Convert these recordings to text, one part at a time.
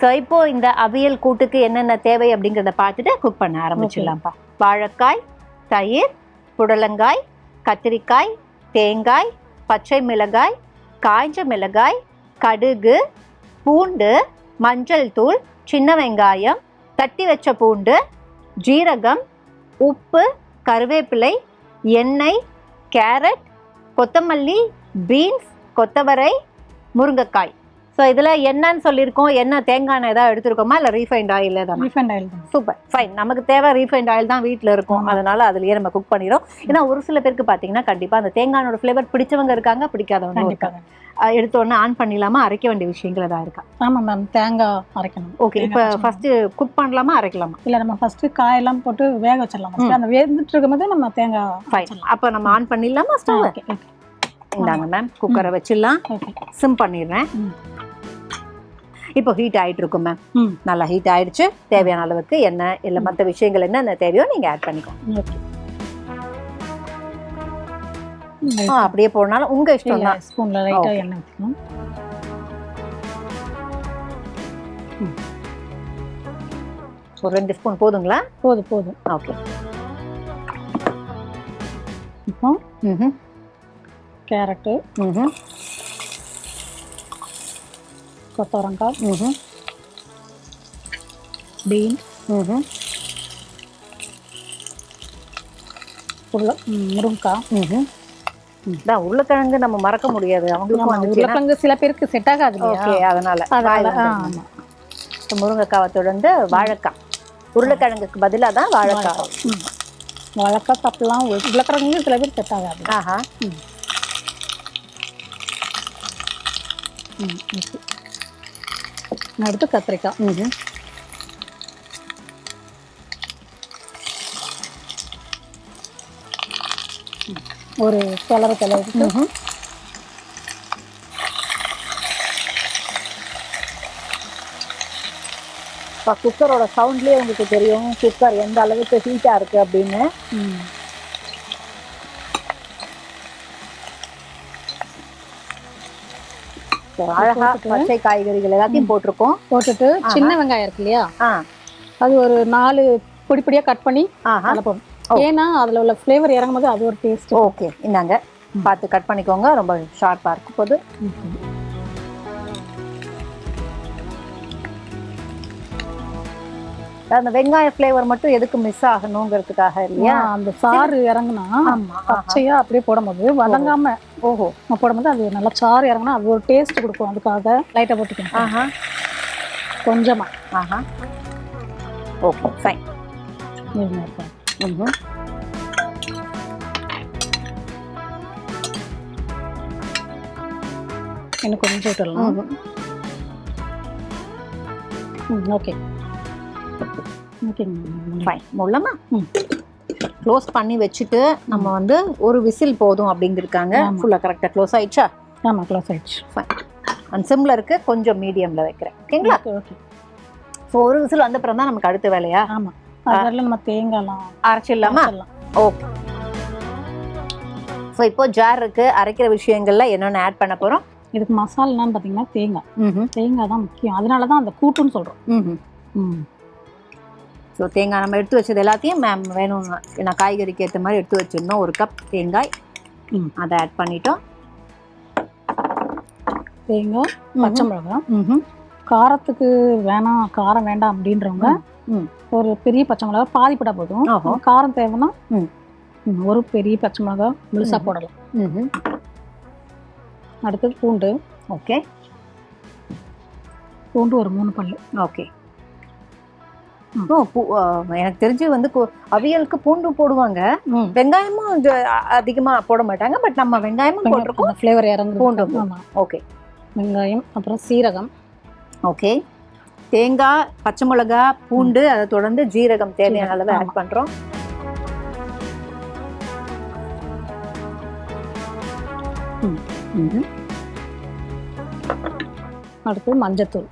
So இப்போ இந்த அவியல் கூட்டுக்கு என்னென்ன தேவை அப்படிங்கிறத பார்த்துட்டு குக் பண்ண ஆரம்பிச்சிடலாம்ப்பா. வாழைக்காய், தயிர், புடலங்காய், கத்திரிக்காய், தேங்காய், பச்சை மிளகாய், காய்ஞ்ச மிளகாய், கடுகு, பூண்டு, மஞ்சள் தூள், சின்ன வெங்காயம், தட்டி வச்ச பூண்டு, ஜீரகம், உப்பு, கருவேப்பிலை, எண்ணெய், கேரட், கொத்தமல்லி, பீன்ஸ், கொத்தவரை, முருங்கைக்காய். ஸோ இதில் என்னன்னு சொல்லியிருக்கோம், என்ன தேங்காய் எண்ணெய் ஏதாவது எடுத்துருக்கோமா இல்லை ரீஃபைண்ட் ஆயில் தான்? ரீஃபைண்ட் ஆயில் தான். Super, fine. நமக்கு தேவை ரீஃபைண்ட் ஆயில் தான் வீட்டில் இருக்கும், அதனால அதுலேயே நம்ம குக் பண்ணிடும். ஏன்னா ஒரு சில பேருக்கு பார்த்தீங்கன்னா கண்டிப்பாக அந்த தேங்காயோட ஃப்ளேவர் பிடிச்சவங்க இருக்காங்க, பிடிக்காதவங்க இருக்காங்க. எடுத்தோடனே ஆன் பண்ணிடலாமா? அரைக்க வேண்டிய விஷயங்கள் ஏதாவது இருக்கா? ஆமாம் மேம், தேங்காய் அரைக்கணும். ஓகே, இப்போ ஃபர்ஸ்ட் குக் பண்ணலாமா அரைக்கலாமா? இல்லை, நம்ம ஃபர்ஸ்ட் காயெல்லாம் போட்டு வேக வச்சிடலாம். அந்த வேந்துட்டு இருக்கும்போது நம்ம தேங்காய். ஃபைன், அப்போ நம்ம ஆன் பண்ணிடலாமா ஸ்டவ்? ஓகே ஓகே, இந்தாங்க மேம், குக்கரை வச்சிடலாம். சிம் பண்ணிடுறேன். இப்போ ஹீட் ஆகிட்டு இருக்கும் மேம், நல்லா ஹீட் ஆயிடுச்சு. தேவையான அளவுக்கு எண்ணெய் இல்லை மற்ற விஷயங்கள் என்ன தேவையோ நீங்கள் ஆட் பண்ணிக்கோங்க. அப்படியே போனாலும் உங்க இஷ்டம் தான். ஸ்பூன்ல லைட்டா எண்ணெய் ஊத்தணும். ஒரு 2 ஸ்பூன் போதுங்களா? போதும். ஓகே. இப்போ கேரட், கொத்தவரங்காய், பீன்ஸ், முருங்கைக்காய். உருளைக்கிழங்கு நம்ம மறக்க முடியாது, அவங்களுக்கு உருளைக்கிழங்கு சில பேருக்கு செட் ஆகாது. ஓகே, அதனால முருங்கைக்காவை தொடர்ந்து வாழைக்காய். உருளைக்கிழங்குக்கு பதிலாக தான் வாழைக்காய். வாழைக்காய் சாப்பிடலாம், உருளைக்கிழங்கு சில பேர் செட் ஆகாது. அடுத்து கத்திரிக்காய். ஒரு கிளறு குக்கரோட சவுண்ட்லயே உங்களுக்கு தெரியும் குக்கர் எந்த அளவுக்கு ஹீட்டா இருக்கு அப்படின்னு. அழகா பச்சை காய்கறிகள் எல்லாத்தையும் போட்டுட்டு சின்ன வெங்காயம் இருக்கு இல்லையா, அது ஒரு 4 பொடிப்பொடியா கட் பண்ணி கலப்போம். ஏன்னா அதுல உள்ள ஃப்ளேவர் இறங்கும் போது அது ஒரு டேஸ்ட். ஓகே, இந்தாங்க பார்த்து கட் பண்ணிக்கோங்க, ரொம்ப ஷார்ப்பா இருக்கும் போது. அந்த வெங்காய ஃப்ளேவர் மட்டும் எதுக்கு மிஸ் ஆகணுங்கிறதுக்காக இல்லையா? அந்த சாறு இறங்குனா பச்சையா அப்படியே போடும்போது வதங்காம போடும்போது அது நல்லா சாறு இறங்குனா அது ஒரு டேஸ்ட் கொடுக்கும். அதுக்காக லைட்டா போட்டுக்கணும் கொஞ்சமா. Okay, fine. இன்னும் கொஞ்சம் விட்டுடலாம். ஓகே, முள்ளமா க்ளோஸ் பண்ணி வச்சுட்டு நம்ம வந்து ஒரு விசில் போதும் அப்படிங்கிருக்காங்க. ஃபுல்லா கரெக்டா க்ளோஸ் ஆயிடுச்சா? ஆமா, க்ளோஸ் ஆயிடுச்சு. அந்த சிம்ல இருக்கு, கொஞ்சம் மீடியம்ல வைக்கிறேன். ஓகேங்களா? ஓகே. ஸோ ஒரு விசில் வந்த அப்புறம் தான் நமக்கு அடுத்த வேலையா? ஆமா, அதனால நம்ம தேங்காய்லாம் அரைச்சிடலாமா? ஓகே. ஸோ இப்போ ஜார் இருக்கு, அரைக்கிற விஷயங்கள்ல என்னென்ன ஆட் பண்ண போறோம்? இதுக்கு மசாலான்னு பார்த்தீங்கன்னா தேங்காய் தான் முக்கியம். அதனால தான் அந்த கூட்டுன்னு சொல்றோம். ஸோ தேங்காய் நம்ம எடுத்து வச்சது எல்லாத்தையும் மேம் வேணும், நான் காய்கறிக்கு ஏற்ற மாதிரி எடுத்து வச்சிருந்தோம். 1 கப் தேங்காய், அதை ஆட் பண்ணிட்டோம். தேங்காய், பச்சை மிளகாய். காரத்துக்கு காரம் வேண்டாம் அப்படின்றவங்க ஒரு பெரிய பச்சை மிளகாய் பாதி போட்டா போதும். காரம் தேவைன்னா ஒரு பெரிய பச்சை மிளகாய் முழுசா போடலாம். அடுத்தது பூண்டு. ஓகே, பூண்டு ஒரு 3 பல்லு. ஓகே. எனக்கு தெரிஞ்சு வந்து அவியலுக்கு பூண்டு போடுவாங்க, வெங்காயமும் அதிகமா போட மாட்டாங்க. பட் நம்ம வெங்காயமும் போட்டிருக்கோம், ஃப்ளேவர் இறங்கும். பூண்டு. ஓகே, வெங்காயம், அப்புறம் சீரகம். ஓகே, தேங்காய், பச்சை மிளகாய், பூண்டு, அதை தொடர்ந்து ஜீரகம் தேவையான அளவு ஆட் பண்றோம். அடுத்து மஞ்சத்தூள்.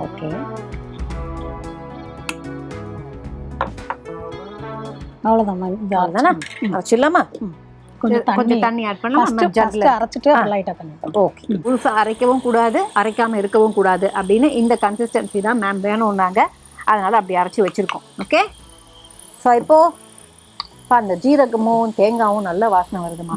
ஓகே, அவ்வளோதான். அரைச்சிடலாமா? கொஞ்சம் தண்ணி ஆட் பண்ணலாம். நம்ம ஜக்ல அரைச்சிட்டு லைட்டா தண்ணி. ஓகே. புதுசா அரைக்கவும் கூடாது, அரைக்காம இருக்கவும் கூடாது அப்படின்னு இந்த கன்சிஸ்டன்சி தான் மேம் வேணும்னாங்க. அதனால அப்படி அரைச்சி வச்சிருக்கோம். ஓகே. ஸோ இப்போ அந்த ஜீரகமும் தேங்காயும் நல்ல வாசனை வருதுமா.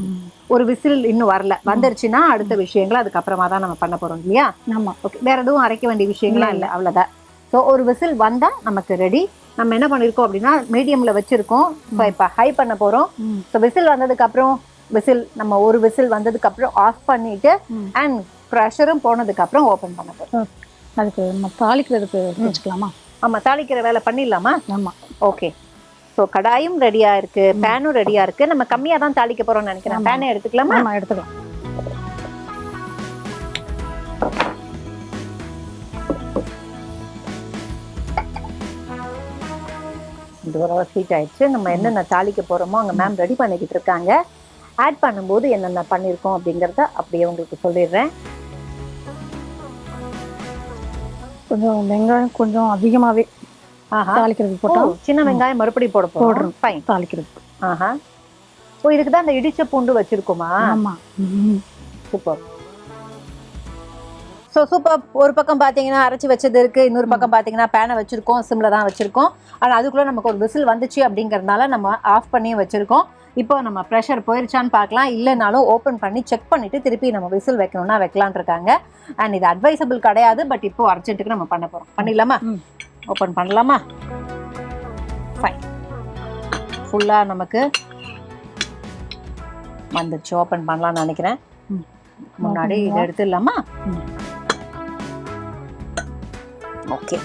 ஒரு விசில் இன்னும் வரல, வந்துருச்சுன்னா அடுத்த விஷயங்களை அதுக்கப்புறமா தான் நம்ம பண்ண போறோம் இல்லையா? ஆமா. ஓகே. வேற எதுவும் அரைக்க வேண்டிய விஷயங்கள்லாம் இல்லை, அவ்வளோதான். ஸோ ஒரு விசில் வந்தா நமக்கு ரெடி. நம்ம என்ன பண்ணிருக்கோம் அப்படின்னா மீடியம்ல வச்சிருக்கோம். ஸோ இப்போ ஹை பண்ண போறோம். ஸோ விசில் வந்ததுக்கு அப்புறம் நம்ம ஒரு விசில் வந்ததுக்கு அப்புறம் ஆஃப் பண்ணிட்டு அண்ட் ப்ரெஷரும் போனதுக்கு அப்புறம் ஓபன் பண்ண போறோம். அதுக்கு நம்ம தாளிக்கிறதுக்கு வச்சுக்கலாமா? ஆமா, தாளிக்கிற வேலை பண்ணிடலாமா? ஆமா. ஓகே. ஸோ கடாயும் ரெடியா இருக்கு, பேனும் ரெடியா இருக்கு. நம்ம கம்மியா தான் தாளிக்க போறோம்னு நினைக்கிறேன். பேனை எடுத்துக்கலாமா? ஆமா, எடுத்துக்கலாம். இது ஒரு ஹீட் ஆயிடுச்சு. நம்ம என்னென்ன தாளிக்க போறோமோ அங்க மேம் ரெடி பண்ணிக்கிட்டு இருக்காங்க. ஆட் பண்ணும்போது என்னென்ன பண்ணிருக்கோம் அப்படிங்கறத அப்படியே உங்களுக்கு சொல்லிடுறேன். கொஞ்சம் வெங்காயம் கொஞ்சம் அதிகமாவே தாளிக்கிறதுக்கு போட்டோம். சின்ன வெங்காயம் மறுபடியும் போடுறோம். ஃபைன். தாளிக்கிறதுக்கு. ஆஹா. ஓ, இதுக்கு தான் அந்த இடிச்ச பூண்டு வச்சிருக்கோமா? ஆமா. சூப்பர். So super. ஒரு பக்கம் பார்த்தீங்கன்னா அரைச்சி வச்சது இருக்கு, இன்னொரு பக்கம் பார்த்தீங்கன்னா பேனை வச்சிருக்கோம், சிம்ல தான் வச்சிருக்கோம். ஆனால் அதுக்குள்ள நமக்கு ஒரு விசில் வந்துச்சு அப்படிங்கறதுனால நம்ம ஆஃப் பண்ணியும் வச்சிருக்கோம். இப்போ நம்ம ப்ரெஷர் போயிருச்சான்னு பார்க்கலாம். இல்லைனாலும் ஓப்பன் பண்ணி செக் பண்ணிட்டு திருப்பி நம்ம விசில் வைக்கணும்னா வைக்கலான் இருக்காங்க. அண்ட் இது அட்வைசபிள் கிடையாது, பட் இப்போ அர்ஜென்ட்டுக்கு நம்ம பண்ண போறோம். பண்ணிடலாமா? ஓப்பன் பண்ணலாமா? ஃபைன். ஃபுல்லா நமக்கு வந்துச்சு. ஓப்பன் பண்ணலாம்னு நினைக்கிறேன். முன்னாடி இதை எடுத்துடலாமா? ஓகே.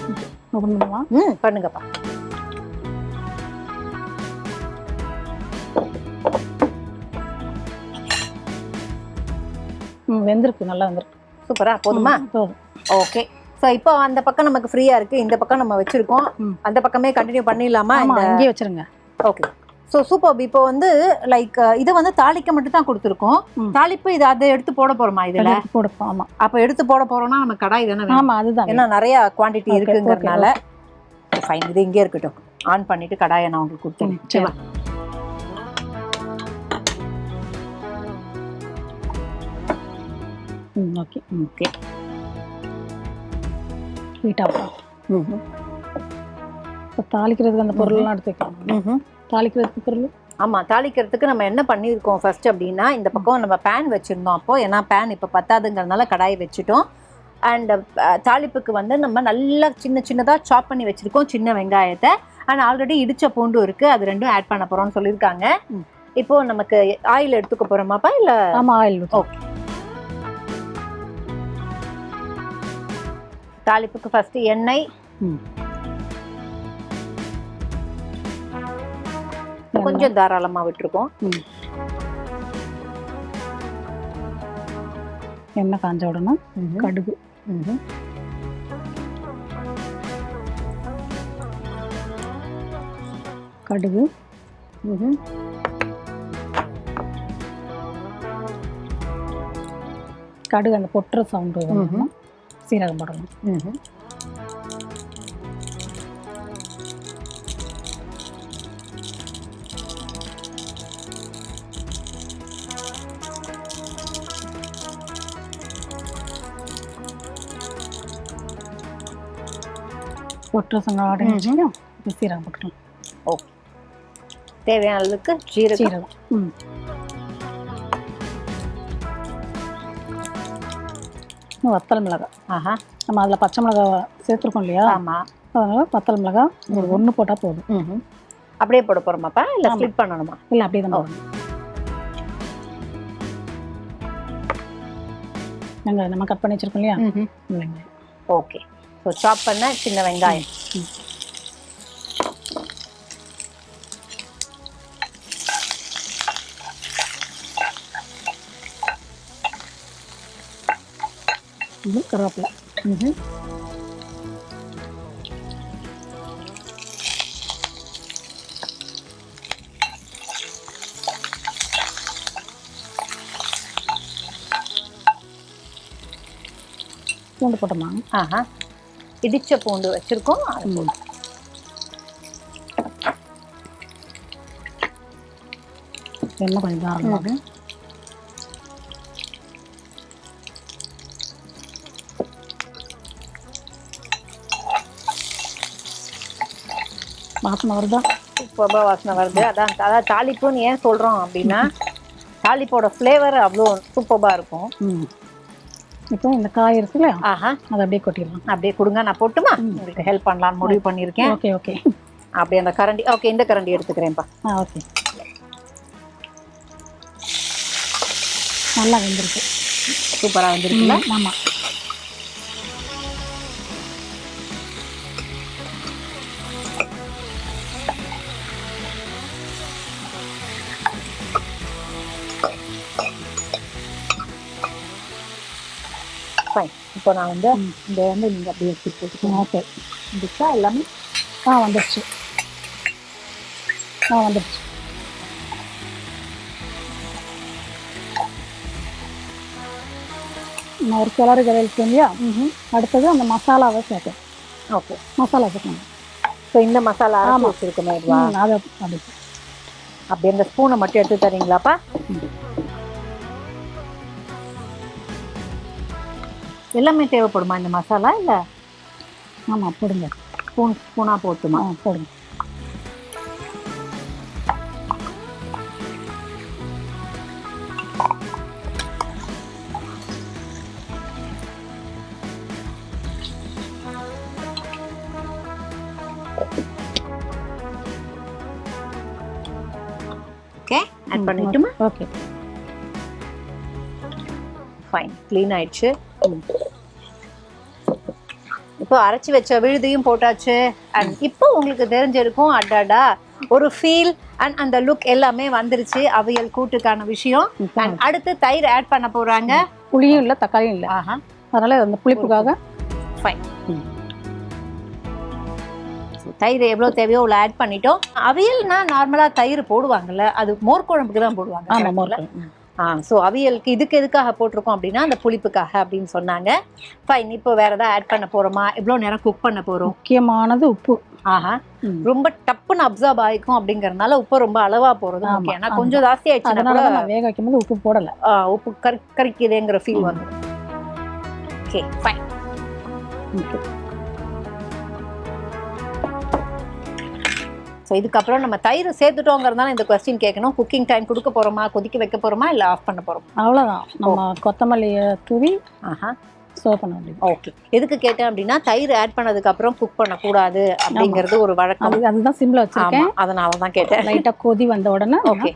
ஓபன் பண்ணலாம். பண்ணுங்கப்பா. வெந்திருக்கு, நல்லா வெந்திருக்கு. சூப்பரா. போதுமா? போதும். ஓகே. ஸோ இப்போ அந்த பக்கம் நமக்கு ஃப்ரீயா இருக்கு, இந்த பக்கம் நம்ம வச்சிருக்கோம். அந்த பக்கமே கண்டினியூ பண்ணிடலாமா? இங்கே வச்சிருங்க. ஓகே. So super. இப்போ வந்து லைக் இதை வந்து தாளிக்க மட்டும் தான் கொடுத்துருக்கோம். தாளிப்பு இது அதை எடுத்து போட போறோமா? இதுல போடுப்போம். ஆமா. அப்போ எடுத்து போட போறோம்னா நம்ம கடாய் தானே? ஆமா, அதுதான். ஏன்னா நிறைய குவான்டிட்டி இருக்குங்கிறதுனால ஃபைன், இது இங்கே இருக்கட்டும். ஆன் பண்ணிட்டு கடாயை நான் உங்களுக்கு கொடுத்துருவேன். சரிவா? ஓகே. ஓகே. ஹீட் ஆகும். தாளிக்கிறதுக்கு அந்த பொருள்லாம் எடுத்து வைக்கலாம். தாளிக்கிறதுக்கு பொருள் ஆமா, தாளிக்கிறதுக்கு நம்ம என்ன பண்ணியிருக்கோம் ஃபர்ஸ்ட் அப்படின்னா, இந்த பக்கம் நம்ம பேன் வச்சிருந்தோம். அப்போ ஏன்னா பேன் இப்போ பத்தாதுங்கிறதுனால கடாயை வச்சுட்டோம். அண்ட் தாளிப்புக்கு வந்து நம்ம நல்லா சின்ன சின்னதாக சாப் பண்ணி வச்சிருக்கோம் சின்ன வெங்காயத்தை. அண்ட் ஆல்ரெடி இடிச்ச பூண்டும் இருக்கு, அது ரெண்டும் ஆட் பண்ண போறோம்னு சொல்லியிருக்காங்க. இப்போ நமக்கு ஆயில் எடுத்துக்க போறோமாப்பா? இல்ல? ஆமா, ஆயில். ஓகே. தாளிப்புக்கு ஃபர்ஸ்ட் எண்ணெய், கொஞ்சம் தாராளமா விட்டுருக்கோம். எண்ணெய் காஞ்ச உடனே கடுகு, கடுகு, கடுகு அந்த பொட்டுற சவுண்டு சீரகம் போடணும். பொட்டுற சங்கம் சீரகம் போட்டுக்கலாம். ஓகே. தேவையான அளவுக்கு சீரகம். வத்தல் மிளகாய். ஆஹா. நம்ம அதில் பச்சை மிளகாய் சேர்த்துருக்கோம் இல்லையா? ஆமாம். அதனால வத்தல் மிளகாய் ஒரு 1 போட்டால் போதும். அப்படியே போட போகிறோமாப்பா? இல்லை ஸ்ப்ளிட் பண்ணணுமா? இல்லை, அப்படியே தான் போடணும். வெங்காயம் நம்ம கட் பண்ணி வச்சிருக்கோம் இல்லையா? வெங்காயம். ஓகே. ஸோ சாப் பண்ண சின்ன வெங்காயம். கருவேப்பிலை. பூண்டு போட்டோமா? ஆஹா. இடிச்ச பூண்டு வச்சிருக்கோம். எண்ணெய் கொஞ்சம் தாராளமாக. வாசனை வருதா? சூப்பராக வாசனை வருது. அதான் தாளிப்புன்னு ஏன் சொல்கிறோம் அப்படின்னா தாளிப்போட ஃப்ளேவர் அவ்வளோ சூப்பராக இருக்கும். இப்போ இந்த காய் இருக்குல்ல, ஆஹா, அதை அப்படியே கொட்டிடலாம். அப்படியே கொடுங்க, நான் போட்டுமா உங்களுக்கு ஹெல்ப் பண்ணலான்னு முடிவு பண்ணியிருக்கேன். Okay okay. அப்படியே அந்த கரண்டி, ஓகே இந்த கரண்டி எடுத்துக்கிறேன்ப்பா. ஓகே, நல்லா வெந்திருக்கு. சூப்பராக வந்துருக்குல்ல? ஆமாம். ஃபைன். இப்போ நான் வந்து இந்த வந்து நீங்கள் அப்படியே எடுத்து போட்டுக்கோங்க. ஓகே, வந்துச்சா எல்லாமே? வந்துடுச்சு. வந்துடுச்சு. நான் ஒரு கிளறு கிளறிட்டு இல்லையா, அடுத்தது அந்த மசாலாவை சேர்க்கணும். ஓகே, மசாலா சேர்க்கணும். ஸோ இந்த மசாலா வச்சுருக்கோமே இதுவா? அதை அப்படி அப்படியே அந்த ஸ்பூனை மட்டும் எடுத்து தரீங்களாப்பா? எல்லாமே தேவைப்படுமா இந்த மசாலா இல்லை? ஆமாம், போடுங்க. ஸ்பூனாக போட்டுமா? போடுங்க. ஓகே, ஆட் பண்ணிட்டுமா? Okay, fine. க்ளீன் ஆயிடுச்சு. இப்போ அரைச்சி வச்ச விழுதையும் போட்டாச்சு. அண்ட் இப்போ உங்களுக்கு தெரிஞ்சிருக்கும், அடாடா ஒரு ஃபீல் அண்ட் அந்த லுக் எல்லாமே வந்துருச்சு அவியல் கூட்டுக்கான விஷயம். அண்ட் அடுத்து தயிர் ஆட் பண்ண போறாங்க. புளியும் இல்லை, தக்காளியும் இல்லை. ஆஹா, அதனால அந்த புளிப்புக்காக ஃபைன். தயிர் எவ்வளோ தேவையோ அவ்வளோ ஆட் பண்ணிட்டோம். அவியல்னா நார்மலாக தயிர் போடுவாங்கல்ல, அது மோர் குழம்புக்கு தான் போடுவாங்க. ஸோ அவியலுக்கு இதுக்கு எதுக்காக போட்டிருக்கோம் அப்படின்னா அந்த புளிப்புக்காக அப்படின்னு சொன்னாங்க. ஃபைன். இப்போ வேற ஏதாவது ஆட் பண்ண போறோமா? எவ்வளோ நேரம் குக் பண்ண போறோம்? முக்கியமானது உப்பு. ஆஹா, ரொம்ப டப்புன்னு அப்சர்வ் ஆயிக்கும் அப்படிங்கறதுனால உப்பு ரொம்ப அளவா போறது முக்கியம். ஏன்னா கொஞ்சம் ஜாஸ்தி ஆயிடுச்சுன்னா நான் வேக வைக்கும் போது உப்பு போடல, உப்பு கறிக்குதுங்கிற ஃபீல் வந்துடும். Okay, fine. ஸோ இதுக்கப்புறம் நம்ம தயிர் சேர்த்துட்டோங்கிறதுனால இந்த கொஸ்டின் கேட்கணும். குக்கிங் டைம் கொடுக்க போறோமா, கொதிக்க வைக்க போறோமா, இல்லை ஆஃப் பண்ண போறோமா? அவ்வளோதான். நம்ம கொத்தமல்லியை தூவி சர்வ் பண்ண முடியும். ஓகே, எதுக்கு கேட்டேன் அப்படின்னா தயிர் ஆட் பண்ணதுக்கு அப்புறம் குக் பண்ணக்கூடாது அப்படிங்கிறது ஒரு வழக்கம். அதுதான் சிம்பிளா வச்சிருக்கேன், அதனால தான் கேட்டேன். லைட்டா கொதி வந்த உடனே. Okay,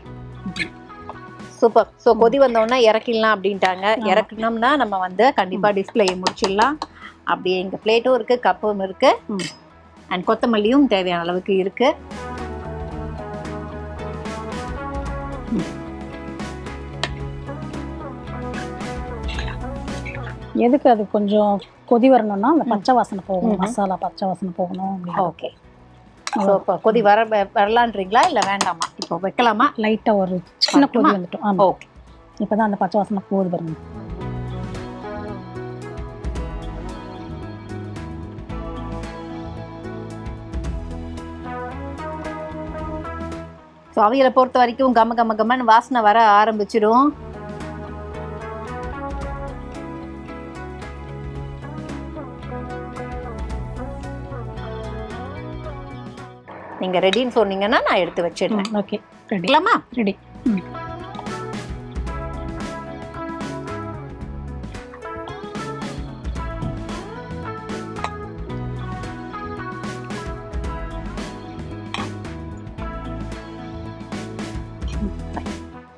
super. ஸோ கொதி வந்த உடனே இறக்கிடலாம் அப்படின்ட்டாங்க. இறக்கணும்னா நம்ம வந்து கண்டிப்பா டிஸ்பிளே முடிச்சிடலாம். அப்படியே இங்க பிளேட்டும் இருக்கு, கப்பும் இருக்கு, அண்ட் கொத்தமல்லியும் தேவையான அளவுக்கு இருக்கு. எதுக்கு அது கொஞ்சம் கொதி வரணும்னா அந்த பச்சை வாசனை போகணும், மசாலா பச்சை வாசனை போகணும். ஓகே, ஸோ இப்போ கொதி வரலான்றீங்களா இல்லை வேண்டாமா? இப்போ வைக்கலாமா? லைட்டாக ஒரு சின்ன கொதி வந்துட்டோம். ஆமாம், ஓகே. இப்போ தான் அந்த பச்சை வாசனை போகுது பாருங்க. ஸோ அவியலை பொறுத்த வரைக்கும் கம கம கமன்னு வாசனை வர ஆரம்பிச்சிடும். நீங்க ரெடின்னு சொன்னீங்கன்னா நான் எடுத்து வச்சிடுறேன். ஓகே, ரெடிலாமா? ரெடி.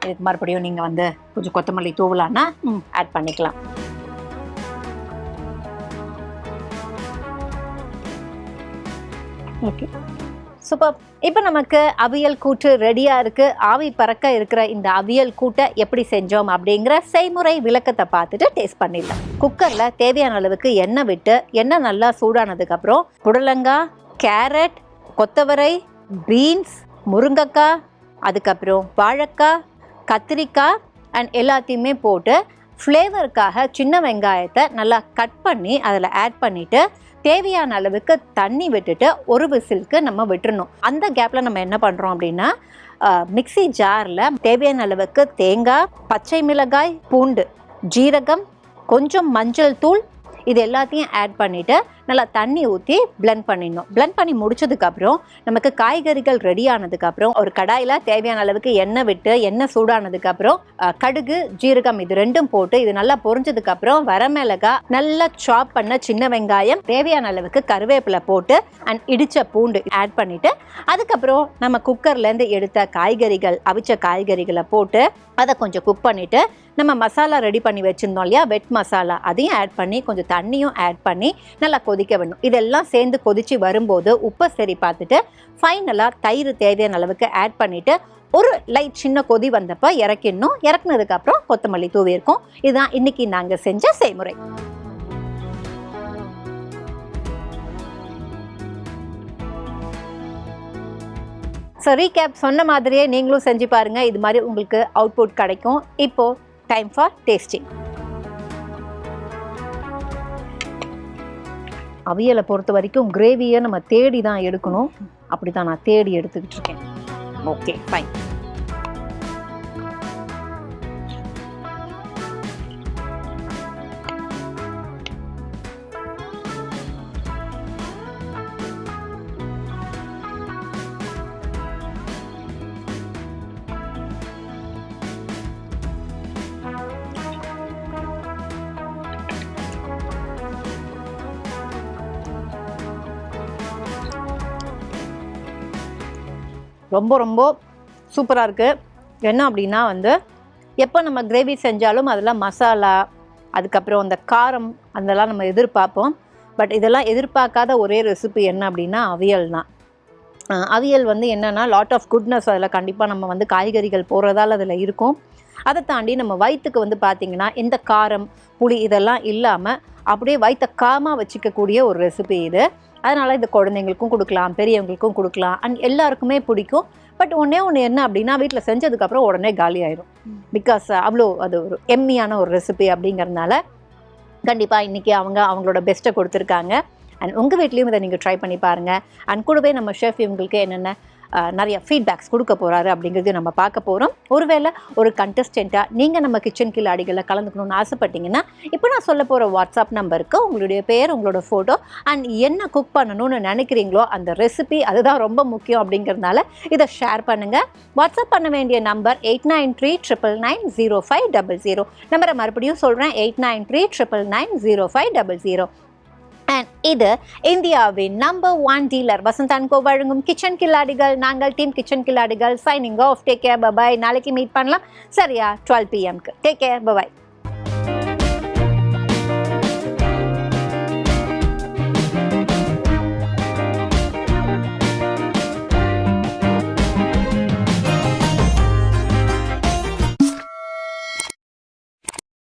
இதுக்கு மறுபடியும் நீங்க வந்து கொஞ்சம் கொத்தமல்லி தூவலான்னா ஆட் பண்ணிக்கலாம். Okay, super. இப்போ நமக்கு அவியல் கூட்டு ரெடியா இருக்கு. ஆவி பறக்க இருக்கிற இந்த அவியல் கூட்டை எப்படி செஞ்சோம் அப்படிங்கிற செய்முறை விளக்கத்தை பார்த்துட்டு டேஸ்ட் பண்ணிடலாம். குக்கர்ல தேவையான அளவுக்கு எண்ணெய் விட்டு எண்ணெய் நல்லா சூடானதுக்கு அப்புறம் புடலங்காய், கேரட், கொத்தவரை, பீன்ஸ், முருங்கைக்காய், அதுக்கப்புறம் வாழைக்காய், கத்திரிக்காய் அண்ட் எல்லாத்தையுமே போட்டு ஃப்ளேவருக்காக சின்ன வெங்காயத்தை நல்லா கட் பண்ணி அதில் ஆட் பண்ணிவிட்டு தேவையான அளவுக்கு தண்ணி விட்டுட்டு ஒரு விசிலுக்கு நம்ம விட்டுறணும். அந்த கேப்பில் நம்ம என்ன பண்ணுறோம் அப்படின்னா மிக்ஸி ஜாரில் தேவையான அளவுக்கு தேங்காய், பச்சை மிளகாய், பூண்டு, ஜீரகம், கொஞ்சம் மஞ்சள் தூள் இது எல்லாத்தையும் ஆட் பண்ணிவிட்டு நல்லா தண்ணி ஊற்றி பிளெண்ட் பண்ணிடணும். பிளெண்ட் பண்ணி முடிச்சதுக்கப்புறம் நமக்கு காய்கறிகள் ரெடி ஆனதுக்கப்புறம் ஒரு கடாயில் தேவையான அளவுக்கு எண்ணெய் விட்டு எண்ணெய் சூடானதுக்கப்புறம் கடுகு, ஜீரகம் இது ரெண்டும் போட்டு இது நல்லா பொரிஞ்சதுக்கப்புறம் வரமிளகாய், நல்லா சாப் பண்ண சின்ன வெங்காயம், தேவையான அளவுக்கு கருவேப்பிலை போட்டு அண்ட் இடித்த பூண்டு ஆட் பண்ணிவிட்டு அதுக்கப்புறம் நம்ம குக்கர்லேருந்து எடுத்த காய்கறிகள், அவிச்ச காய்கறிகளை போட்டு அதை கொஞ்சம் குக் பண்ணிவிட்டு நம்ம மசாலா ரெடி பண்ணி வச்சுருந்தோம் இல்லையா, வெட் மசாலா, அதையும் ஆட் பண்ணி கொஞ்சம் தண்ணியும் ஆட் பண்ணி நல்லா கொதிக்க வேணும். இதெல்லாம் சேர்ந்து கொதித்து வரும்போது உப்பை சரி பார்த்துட்டு ஃபைனலாக தயிர் தேவையான அளவுக்கு ஆட் பண்ணிவிட்டு ஒரு லைட் சின்ன கொதி வந்தப்போ இறக்கிடணும். இறக்குனதுக்கப்புறம் கொத்தமல்லி தூவியிருக்கோம். இதுதான் இன்றைக்கி நாங்கள் செஞ்ச செய்முறை. ஸோ ரீகேப் சொன்ன மாதிரியே நீங்களும் செஞ்சு பாருங்கள். இது மாதிரி உங்களுக்கு அவுட்புட் கிடைக்கும். இப்போது டைம் ஃபார் டேஸ்டிங். அவியலை பொறுத்த வரைக்கும் கிரேவியை நம்ம தேடி தான் எடுக்கணும். அப்படி தான் நான் தேடி எடுத்துக்கிட்டு இருக்கேன். Okay, fine. ரொம்ப ரொம்ப சூப்பராக இருக்குது. என்ன அப்படின்னா எப்போ நம்ம கிரேவி செஞ்சாலும் அதெல்லாம் மசாலா, அதுக்கப்புறம் அந்த காரம் அதெல்லாம் நம்ம எதிர்பார்ப்போம். பட் இதெல்லாம் எதிர்பார்க்காத ஒரே ரெசிபி என்ன அப்படின்னா அவியல் தான். அவியல் என்னென்னா லாட் ஆஃப் குட்னஸ் அதில் கண்டிப்பாக நம்ம காய்கறிகள் போடுறதால அதில் இருக்கும். அதை தாண்டி நம்ம வயிற்றுக்கு பார்த்திங்கன்னா இந்த காரம், புளி இதெல்லாம் இல்லாமல் அப்படியே வயிற்றை காமாக வச்சுக்கக்கூடிய ஒரு ரெசிபி இது. அதனால் இந்த குழந்தைங்களுக்கும் கொடுக்கலாம், பெரியவங்களுக்கும் கொடுக்கலாம், அண்ட் எல்லாருக்குமே பிடிக்கும். பட் ஒன்று என்ன அப்படின்னா வீட்டில் செஞ்சதுக்கப்புறம் உடனே காலி ஆயிடும். பிகாஸ் அவ்வளோ அது ஒரு எம்மியான ஒரு ரெசிபி அப்படிங்கிறதுனால கண்டிப்பாக இன்றைக்கி அவங்களோட பெஸ்ட்டை கொடுத்துருக்காங்க. அண்ட் உங்கள் வீட்லேயும் இதை நீங்கள் ட்ரை பண்ணி பாருங்கள். அண்ட் கூடவே நம்ம ஷெஃப் இவங்களுக்கு என்னென்ன நிறைய ஃபீட்பேக்ஸ் கொடுக்க போகிறாரு அப்படிங்கிறது நம்ம பார்க்க போகிறோம். ஒருவேளை ஒரு கண்டஸ்டண்ட்டாக நீங்கள் நம்ம கிச்சன் கில்லாடிகளில் கலந்துக்கணும்னு ஆசைப்பட்டீங்கன்னா இப்போ நான் சொல்ல போகிற வாட்ஸ்அப் நம்பருக்கு உங்களுடைய பேர், உங்களோட ஃபோட்டோ அண்ட் என்ன குக் பண்ணணும்னு நினைக்கிறீங்களோ அந்த ரெசிபி, அதுதான் ரொம்ப முக்கியம் அப்படிங்கிறதுனால இதை ஷேர் பண்ணுங்கள். வாட்ஸ்அப் பண்ண வேண்டிய நம்பர் 8939990500. நம்பரை மறுபடியும் சொல்கிறேன், 8939990500. அண்ட் இது இந்தியாவின் number 1 dealer Vasanth and co வழங்கும் கிச்சன் கில்லாடிகள். நாங்கள் டீம் கிச்சன் கில்லாடிகள் signing off. Take care, bye bye. நாளைக்கு மீட் பண்ணலாம் சரியா 12 PM. Take care, bye bye.